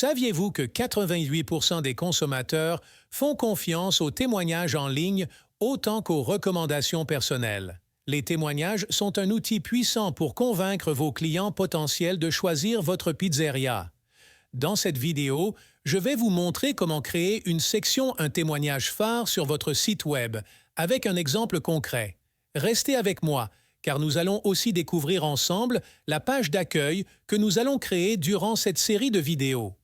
Saviez-vous que 88% des consommateurs font confiance aux témoignages en ligne autant qu'aux recommandations personnelles? Les témoignages sont un outil puissant pour convaincre vos clients potentiels de choisir votre pizzeria. Dans cette vidéo, je vais vous montrer comment créer une section Un témoignage phare sur votre site Web, avec un exemple concret. Restez avec moi, car nous allons aussi découvrir ensemble la page d'accueil que nous allons créer durant cette série de vidéos.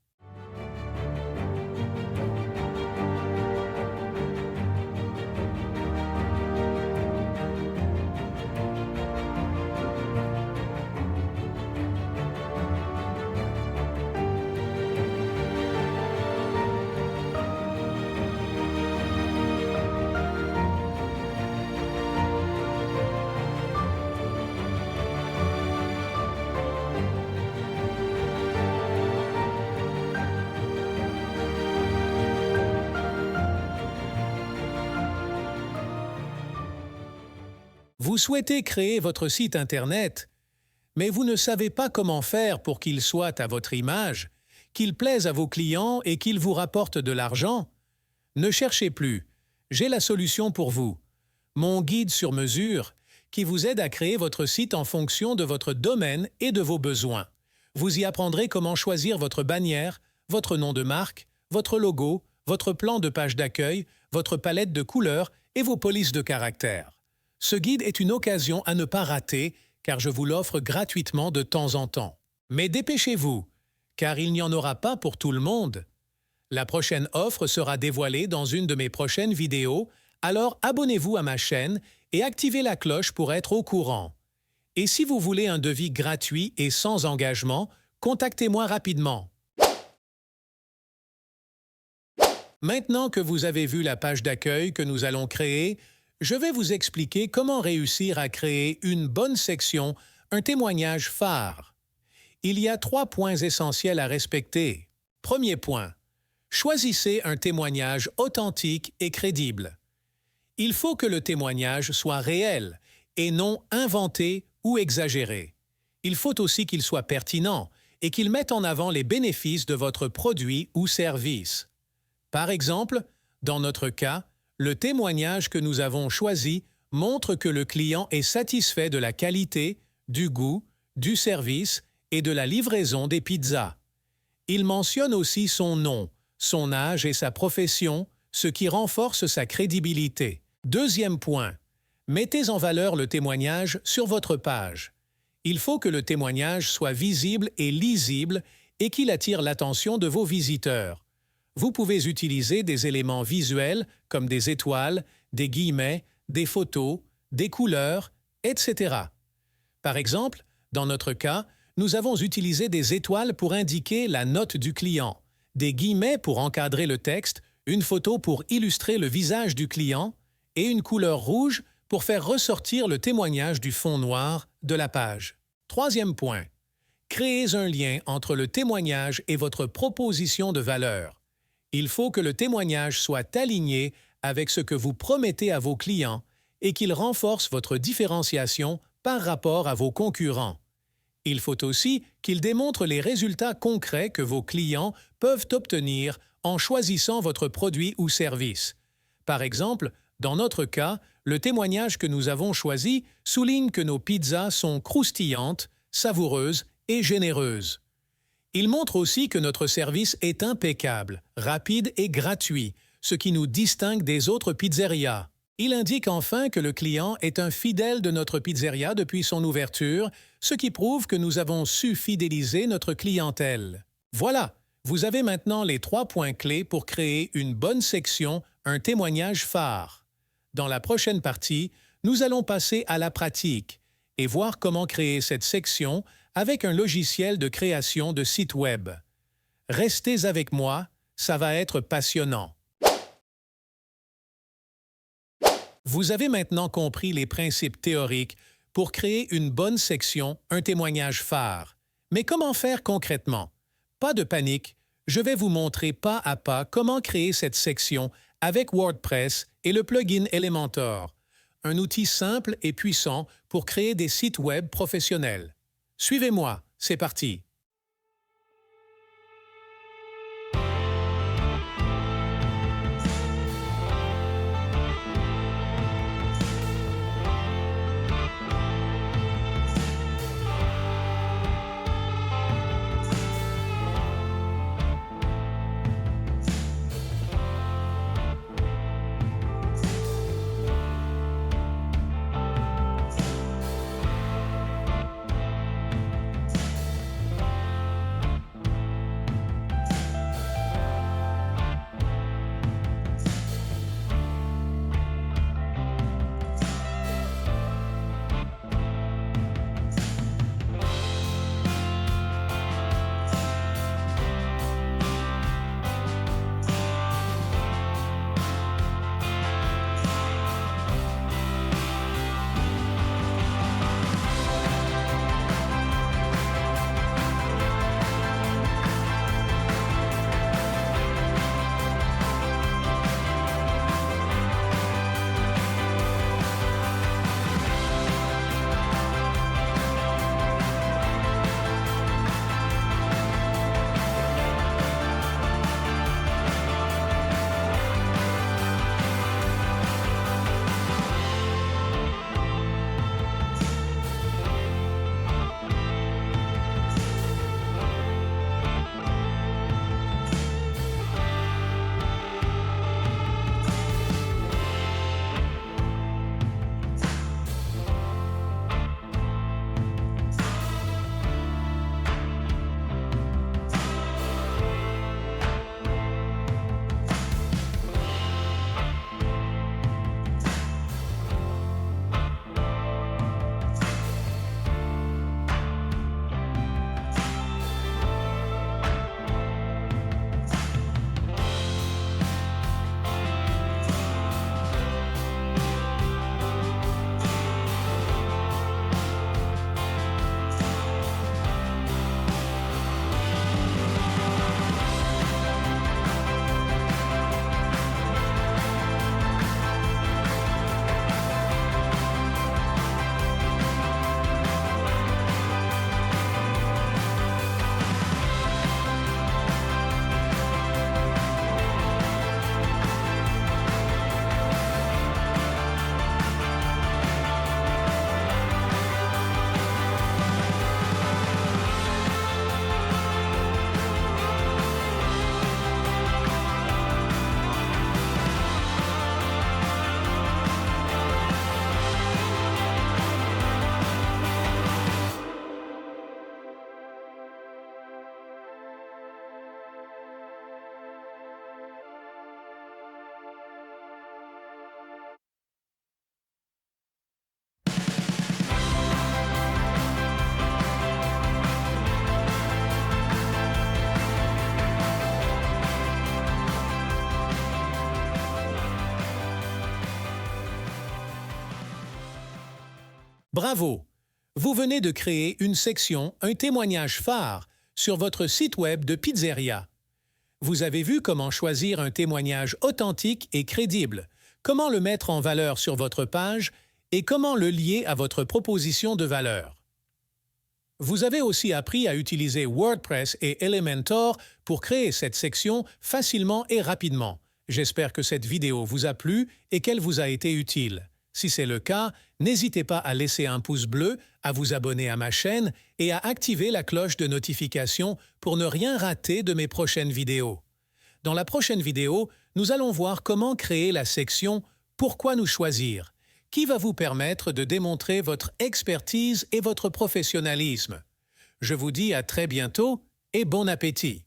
Vous souhaitez créer votre site Internet, mais vous ne savez pas comment faire pour qu'il soit à votre image, qu'il plaise à vos clients et qu'il vous rapporte de l'argent? Ne cherchez plus, j'ai la solution pour vous. Mon guide sur mesure, qui vous aide à créer votre site en fonction de votre domaine et de vos besoins. Vous y apprendrez comment choisir votre bannière, votre nom de marque, votre logo, votre plan de page d'accueil, votre palette de couleurs et vos polices de caractères. Ce guide est une occasion à ne pas rater, car je vous l'offre gratuitement de temps en temps. Mais dépêchez-vous, car il n'y en aura pas pour tout le monde. La prochaine offre sera dévoilée dans une de mes prochaines vidéos, alors abonnez-vous à ma chaîne et activez la cloche pour être au courant. Et si vous voulez un devis gratuit et sans engagement, contactez-moi rapidement. Maintenant que vous avez vu la page d'accueil que nous allons créer, je vais vous expliquer comment réussir à créer une bonne section, un témoignage phare. Il y a 3 points essentiels à respecter. Premier point, choisissez un témoignage authentique et crédible. Il faut que le témoignage soit réel et non inventé ou exagéré. Il faut aussi qu'il soit pertinent et qu'il mette en avant les bénéfices de votre produit ou service. Par exemple, dans notre cas, le témoignage que nous avons choisi montre que le client est satisfait de la qualité, du goût, du service et de la livraison des pizzas. Il mentionne aussi son nom, son âge et sa profession, ce qui renforce sa crédibilité. Deuxième point, mettez en valeur le témoignage sur votre page. Il faut que le témoignage soit visible et lisible et qu'il attire l'attention de vos visiteurs. Vous pouvez utiliser des éléments visuels comme des étoiles, des guillemets, des photos, des couleurs, etc. Par exemple, dans notre cas, nous avons utilisé des étoiles pour indiquer la note du client, des guillemets pour encadrer le texte, une photo pour illustrer le visage du client et une couleur rouge pour faire ressortir le témoignage du fond noir de la page. Troisième point, créez un lien entre le témoignage et votre proposition de valeur. Il faut que le témoignage soit aligné avec ce que vous promettez à vos clients et qu'il renforce votre différenciation par rapport à vos concurrents. Il faut aussi qu'il démontre les résultats concrets que vos clients peuvent obtenir en choisissant votre produit ou service. Par exemple, dans notre cas, le témoignage que nous avons choisi souligne que nos pizzas sont croustillantes, savoureuses et généreuses. Il montre aussi que notre service est impeccable, rapide et gratuit, ce qui nous distingue des autres pizzerias. Il indique enfin que le client est un fidèle de notre pizzeria depuis son ouverture, ce qui prouve que nous avons su fidéliser notre clientèle. Voilà, vous avez maintenant les 3 points clés pour créer une bonne section, un témoignage phare. Dans la prochaine partie, nous allons passer à la pratique et voir comment créer cette section avec un logiciel de création de site Web. Restez avec moi, ça va être passionnant. Vous avez maintenant compris les principes théoriques pour créer une bonne section, un témoignage phare. Mais comment faire concrètement? Pas de panique, je vais vous montrer pas à pas comment créer cette section avec WordPress et le plugin Elementor, un outil simple et puissant pour créer des sites Web professionnels. Suivez-moi, c'est parti! Bravo! Vous venez de créer une section, un témoignage phare, sur votre site web de pizzeria. Vous avez vu comment choisir un témoignage authentique et crédible, comment le mettre en valeur sur votre page et comment le lier à votre proposition de valeur. Vous avez aussi appris à utiliser WordPress et Elementor pour créer cette section facilement et rapidement. J'espère que cette vidéo vous a plu et qu'elle vous a été utile. Si c'est le cas, n'hésitez pas à laisser un pouce bleu, à vous abonner à ma chaîne et à activer la cloche de notification pour ne rien rater de mes prochaines vidéos. Dans la prochaine vidéo, nous allons voir comment créer la section « Pourquoi nous choisir ?» qui va vous permettre de démontrer votre expertise et votre professionnalisme. Je vous dis à très bientôt et bon appétit!